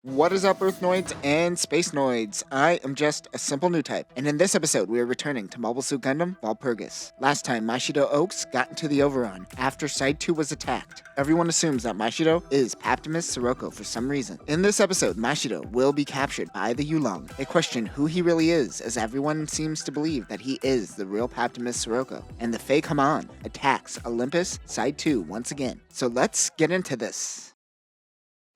What is up, Earthnoids and Spacenoids? I am just a simple new type, and in this episode we are returning to Mobile Sui Gundam Walpurgis. Last time, Mashiro Oaks got into the Overon after Side 2 was attacked. Everyone assumes that Mashiro is Paptimus Sirocco for some reason. In this episode, Mashiro will be captured by the Yulong. They question who he really is, as everyone seems to believe that he is the real Paptimus Sirocco. And the fake Haman attacks Olympus Side 2 once again. So let's get into this.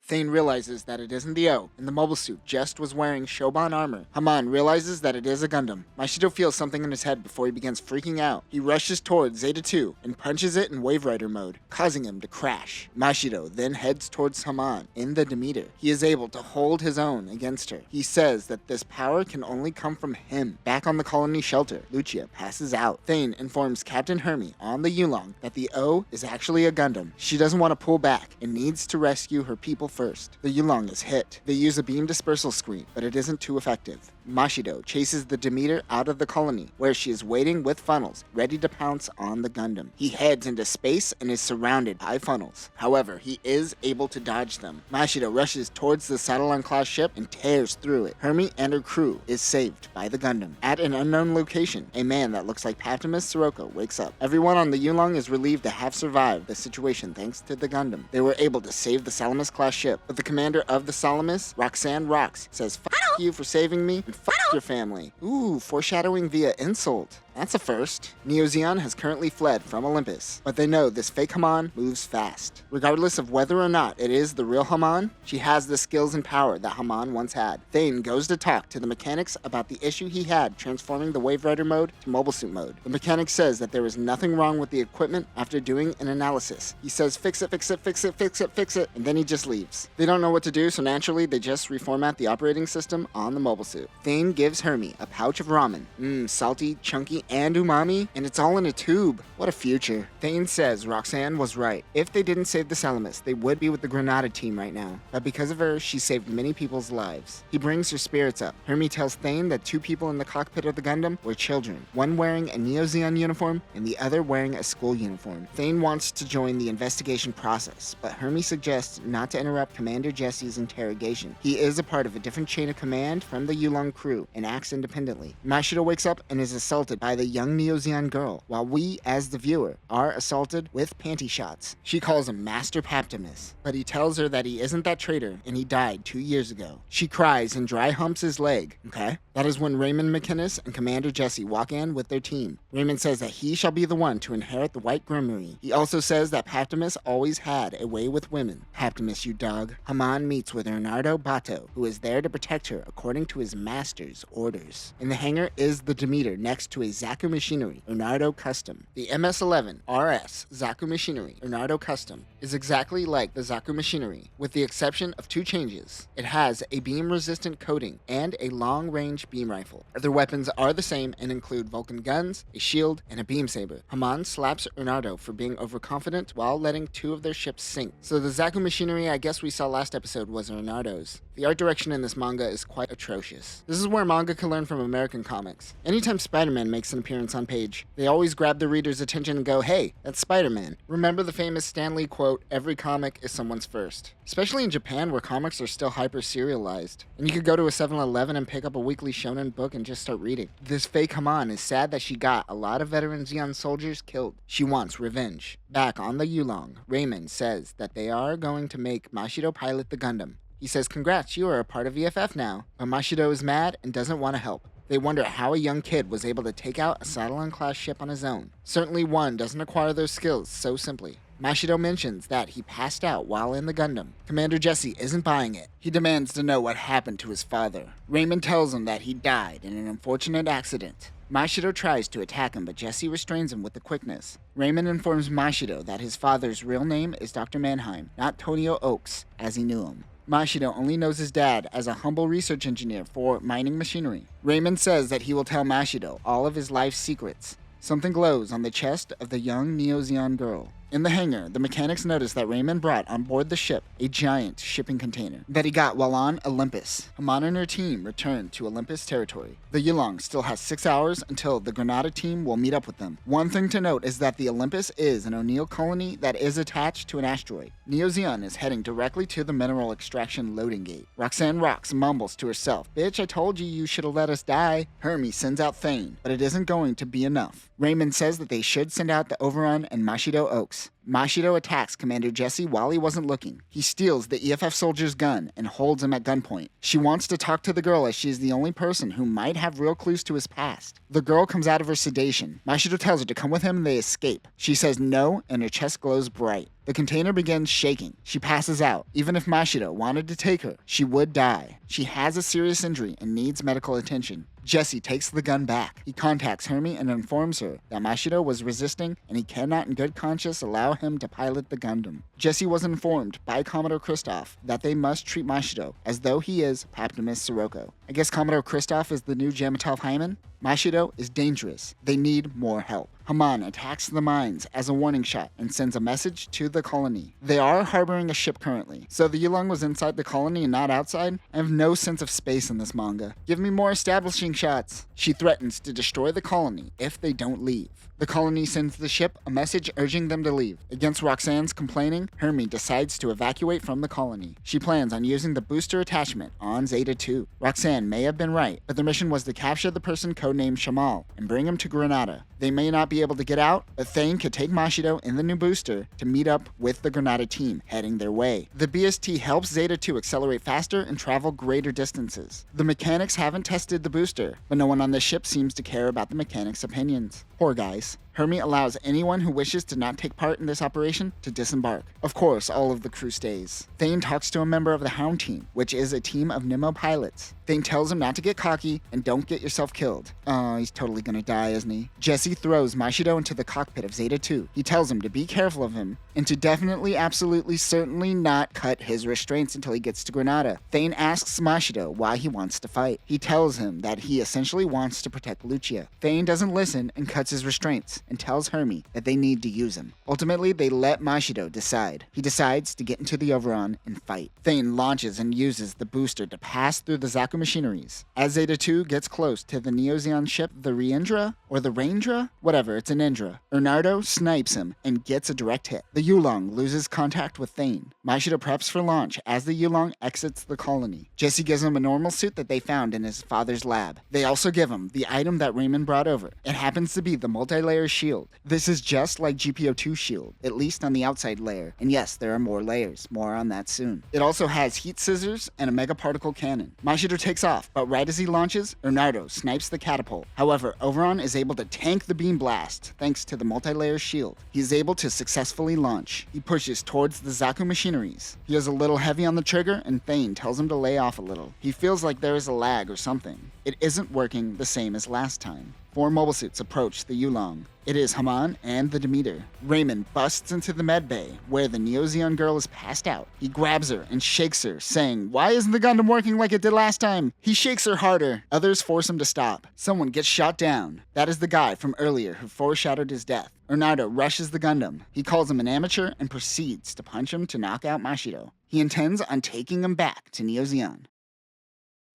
Thane realizes that it isn't the O, and the mobile suit just was wearing Shoban armor. Haman realizes that it is a Gundam. Mashiro feels something in his head before he begins freaking out. He rushes towards Zeta 2 and punches it in Wave Rider mode, causing him to crash. Mashiro then heads towards Haman in the Demeter. He is able to hold his own against her. He says that this power can only come from him. Back on the colony shelter, Lucia passes out. Thane informs Captain Hermie on the Yulong that the O is actually a Gundam. She doesn't want to pull back and needs to rescue her people first. The Yulong is hit. They use a beam dispersal screen, but it isn't too effective. Mashiro chases the Demeter out of the colony, where she is waiting with funnels, ready to pounce on the Gundam. He heads into space and is surrounded by funnels. However, he is able to dodge them. Mashiro rushes towards the Satellon-class ship and tears through it. Hermie and her crew is saved by the Gundam. At an unknown location, a man that looks like Paptimus Sirocco wakes up. Everyone on the Yulong is relieved to have survived the situation thanks to the Gundam. They were able to save the Salamis-class ship, but the commander of the Salamis, Roxanne Rox, says, "F*** you for saving me, and f*** your family." Ooh, foreshadowing via insult. That's a first. Neo Zeon has currently fled from Olympus, but they know this fake Haman moves fast. Regardless of whether or not it is the real Haman, she has the skills and power that Haman once had. Thane goes to talk to the mechanics about the issue he had transforming the Wave Rider mode to mobile suit mode. The mechanic says that there is nothing wrong with the equipment after doing an analysis. He says fix it, fix it, fix it, fix it, fix it, and then he just leaves. They don't know what to do, so naturally they just reformat the operating system on the mobile suit. Thane gives Hermie a pouch of ramen. Salty, chunky, and umami, and it's all in a tube. What a future. Thane says Roxanne was right. If they didn't save the Salamis, they would be with the Granada team right now. But because of her, she saved many people's lives. He brings her spirits up. Hermie tells Thane that two people in the cockpit of the Gundam were children, one wearing a Neo Zeon uniform and the other wearing a school uniform. Thane wants to join the investigation process, but Hermie suggests not to interrupt Commander Jesse's interrogation. He is a part of a different chain of command from the Yulong crew and acts independently. Mashiro wakes up and is assaulted by the young Neo Zeon girl, while we, as the viewer, are assaulted with panty shots. She calls him Master Paptimus, but he tells her that he isn't that traitor and he died 2 years ago. She cries and dry humps his leg. Okay? That is when Raymond McInnes and Commander Jesse walk in with their team. Raymond says that he shall be the one to inherit the White Grimoire. He also says that Paptimus always had a way with women. Paptimus, you dog. Haman meets with Ernardo Bato, who is there to protect her according to his master's orders. In the hangar is the Demeter next to a Zaku machinery, Ernardo Custom. The MS-11RS Zaku machinery, Ernardo Custom, is exactly like the Zaku machinery, with the exception of two changes. It has a beam-resistant coating and a long-range beam rifle. Other weapons are the same and include Vulcan guns, a shield, and a beam saber. Haman slaps Ernardo for being overconfident while letting two of their ships sink. So the Zaku machinery I guess we saw last episode was Ernardo's. The art direction in this manga is quite atrocious. This is where manga can learn from American comics. Anytime Spider-Man makes an appearance on page, they always grab the reader's attention and go, "Hey, that's Spider-Man." Remember the famous Stan Lee quote, "Every comic is someone's first." Especially in Japan, where comics are still hyper-serialized. And you could go to a 7-Eleven and pick up a weekly shonen book and just start reading. This fake Haman is sad that she got a lot of veteran Zeon soldiers killed. She wants revenge. Back on the Yulong, Raymond says that they are going to make Mashiro pilot the Gundam. He says, "Congrats, you are a part of EFF now." But Mashiro is mad and doesn't want to help. They wonder how a young kid was able to take out a Satellon-class ship on his own. Certainly one doesn't acquire those skills so simply. Mashiro mentions that he passed out while in the Gundam. Commander Jesse isn't buying it. He demands to know what happened to his father. Raymond tells him that he died in an unfortunate accident. Mashiro tries to attack him, but Jesse restrains him with the quickness. Raymond informs Mashiro that his father's real name is Dr. Mannheim, not Tonio Oaks, as he knew him. Mashiro only knows his dad as a humble research engineer for mining machinery. Raymond says that he will tell Mashiro all of his life's secrets. Something glows on the chest of the young Neo Zeon girl. In the hangar, the mechanics notice that Raymond brought on board the ship a giant shipping container that he got while on Olympus. Haman and her team return to Olympus territory. The Yulong still has 6 hours until the Granada team will meet up with them. One thing to note is that the Olympus is an O'Neill colony that is attached to an asteroid. Neo Zeon is heading directly to the mineral extraction loading gate. Roxanne rocks and mumbles to herself, "Bitch, I told you should have let us die." Hermes sends out Thane, but it isn't going to be enough. Raymond says that they should send out the Overon and Mashiro Oaks. Mashiro attacks Commander Jesse while he wasn't looking. He steals the EFF soldier's gun and holds him at gunpoint. She wants to talk to the girl as she is the only person who might have real clues to his past. The girl comes out of her sedation. Mashiro tells her to come with him and they escape. She says no and her chest glows bright. The container begins shaking. She passes out. Even if Mashiro wanted to take her, she would die. She has a serious injury and needs medical attention. Jesse takes the gun back. He contacts Hermie and informs her that Mashiro was resisting and he cannot in good conscience allow him to pilot the Gundam. Jesse was informed by Commodore Kristoff that they must treat Mashiro as though he is Paptimus Sirocco. I guess Commodore Kristoff is the new Jamatov Hyman? Mashiro is dangerous. They need more help. Haman attacks the mines as a warning shot and sends a message to the colony. They are harboring a ship currently, so the Yulong was inside the colony and not outside. I have no sense of space in this manga. Give me more establishing shots. She threatens to destroy the colony if they don't leave. The colony sends the ship a message urging them to leave. Against Roxanne's complaining, Hermie decides to evacuate from the colony. She plans on using the booster attachment on Zeta 2. Roxanne may have been right, but their mission was to capture the person codenamed Shamal and bring him to Granada. They may not be able to get out, but Thane could take Mashiro in the new booster to meet up with the Granada team heading their way. The BST helps Zeta 2 accelerate faster and travel greater distances. The mechanics haven't tested the booster, but no one on the ship seems to care about the mechanics' opinions. Poor guys. Hermie allows anyone who wishes to not take part in this operation to disembark. Of course, all of the crew stays. Thane talks to a member of the Hound team, which is a team of Nemo pilots. Thane tells him not to get cocky and don't get yourself killed. Oh, he's totally gonna die, isn't he? Jesse throws Mashiro into the cockpit of Zeta 2. He tells him to be careful of him and to definitely, absolutely, certainly not cut his restraints until he gets to Granada. Thane asks Mashiro why he wants to fight. He tells him that he essentially wants to protect Lucia. Thane doesn't listen and cuts his restraints and tells Hermie that they need to use him. Ultimately, they let Mashiro decide. He decides to get into the Overon and fight. Thane launches and uses the booster to pass through the Zaku machineries. As Zeta 2 gets close to the Neo Zeon ship, the Reindra? Or the Raindra? Whatever, it's an Indra. Ernardo snipes him and gets a direct hit. The Yulong loses contact with Thane. Mashiro preps for launch as the Yulong exits the colony. Jesse gives him a normal suit that they found in his father's lab. They also give him the item that Raymond brought over. It happens to be the multi-layer shield. This is just like GPO2's shield, at least on the outside layer. And yes, there are more layers. More on that soon. It also has heat scissors and a megaparticle cannon. Mashiro takes off, but right as he launches, Ernardo snipes the catapult. However, Overon is able to tank the beam blast thanks to the multi-layer shield. He is able to successfully launch. He pushes towards the Zaku machineries. He is a little heavy on the trigger and Thane tells him to lay off a little. He feels like there is a lag or something. It isn't working the same as last time. 4 mobile suits approach the Yulong. It is Haman and the Demeter. Raymond busts into the med bay, where the Neo Zeon girl is passed out. He grabs her and shakes her, saying, "Why isn't the Gundam working like it did last time?" He shakes her harder. Others force him to stop. Someone gets shot down. That is the guy from earlier who foreshadowed his death. Ernardo rushes the Gundam. He calls him an amateur and proceeds to punch him to knock out Mashiro. He intends on taking him back to Neo Zeon.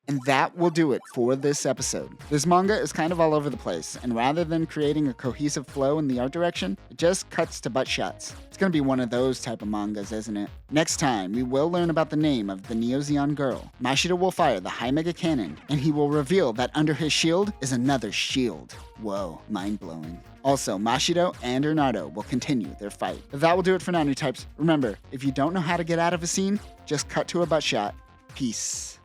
And that will do it for this episode. This manga is kind of all over the place, and rather than creating a cohesive flow in the art direction, it just cuts to butt shots. It's gonna be one of those type of mangas, isn't it? Next time, we will learn about the name of the Neo Zeon girl. Mashiro will fire the high mega cannon, and he will reveal that under his shield is another shield. Whoa, mind-blowing. Also, Mashiro and Ernardo will continue their fight. But that will do it for now, new types. Remember, if you don't know how to get out of a scene, just cut to a butt shot. Peace.